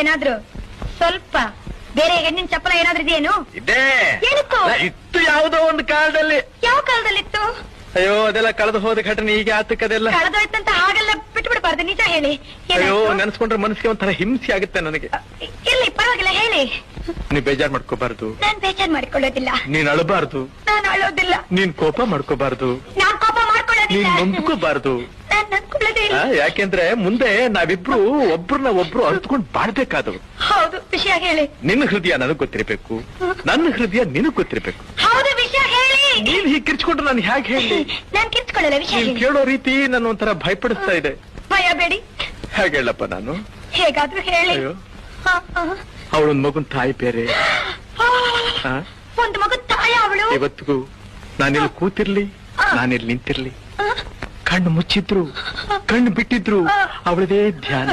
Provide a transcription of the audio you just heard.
ಏನಾದ್ರು ಸ್ವಲ್ಪ ಬೇರೆ ಹೆಣ್ಣಿನ ಚಪ್ಪಲ ಏನಾದ್ರೂ ಇದೆಯೇನು? ಇದೆ. ಏನಿತ್ತು? ಇತ್ತು ಯಾವುದೋ ಒಂದು ಕಾಲದಲ್ಲಿ. ಯಾವ ಕಾಲದಲ್ಲಿತ್ತು? ಅಯ್ಯೋ ಅದೆಲ್ಲ ಕಳೆದು ಹೋದ ಘಟನೆ ಈಗ ಆತಕ್ಕದೆಲ್ಲ. ಕಳೆದೋಯ್ತಂತ ಹಾಗೆಲ್ಲ ಬಿಟ್ಬಿಡ್ಬಾರ್ದು, ನಿಜ ಹೇಳಿ. ಅಯ್ಯೋ ನೆನ್ಸ್ಕೊಂಡ್ರೆ ಮನಸ್ಸಿಗೆ ಒಂಥರ ಹಿಂಸೆ ಆಗುತ್ತೆ ನನಗೆ. ಇಲ್ಲಿ ಪರವಾಗಿಲ್ಲ ಹೇಳಿ. ನೀನ್ ಬೇಜಾರ್ ಮಾಡ್ಕೋಬಾರ್ದು. ನಾನ್ ಬೇಜಾರ್ ಮಾಡ್ಕೊಳ್ಳೋದಿಲ್ಲ. ನೀನ್ ಅಳಬಾರ್ದು. ನಾನು ಅಳೋದಿಲ್ಲ. ನೀನ್ ಕೋಪ ಮಾಡ್ಕೋಬಾರ್ದು. ನಾನ್ ಕೋಪ ಮಾಡ್ಕೊಳ್ಳೋದಿಲ್ಲ. ನೀನ್ ನೊಂದ್ಕೋಬಾರ್ದು. ನಾನ್ ನನ್ಕೊಳ್ಳೋದೇ ಇಲ್ಲ. ಯಾಕೆಂದ್ರೆ ಮುಂದೆ ನಾವಿಬ್ರು ಒಬ್ರನ್ನ ಒಬ್ರು ಅರ್ತ್ಕೊಂಡ್ ಬಾಳ್ಬೇಕಾದವು. ಹೌದು, ವಿಷಯ ಹೇಳಿ. ನಿನ್ನ ಹೃದಯ ನನಗ್ ಗೊತ್ತಿರ್ಬೇಕು, ನನ್ನ ಹೃದಯ ನಿನಗ್ ಗೊತ್ತಿರ್ಬೇಕು. ಹೌದು, ವಿಷಯ ಹೇಳಿ. ನೀನ್ ಹೀಗೆ ಕಿರ್ಚ್ಕೊಂಡ್ರೆ ನಾನು ಹೇಗೆ ಹೇಳಿ? ನಾನ್ ಕಿರ್ಚ್ಕೊಳ್ಳಲ್ಲ, ವಿಷಯ ನೀನ್ ಹೇಳಿ. ಕೇಳೋ ರೀತಿ ನನ್ನ ಒಂಥರ ಭಯಪಡಿಸ್ತಾ ಇದೆ. ಭಯ ಬೇಡಿ. ಹೇಗೆ ಹೇಳಪ್ಪ ನಾನು? ಹೇಗಾದ್ರೂ ಹೇಳಿ. ಅಯ್ಯೋ ಅವಳೊಂದ್ ಮಗುನ್ ತಾಯಿ ಬೇರೆ. ಒಂದು ಮಗು ತಾಯ ಅವಳು. ಇವತ್ತಿಗೂ ನಾನಿಲ್ಲಿ ಕೂತಿರ್ಲಿ, ನಾನಿಲ್ಲಿ ನಿಂತಿರ್ಲಿ, ಕಣ್ಣು ಮುಚ್ಚಿದ್ರು ಕಣ್ಣು ಬಿಟ್ಟಿದ್ರು ಅವಳದೇ ಧ್ಯಾನ.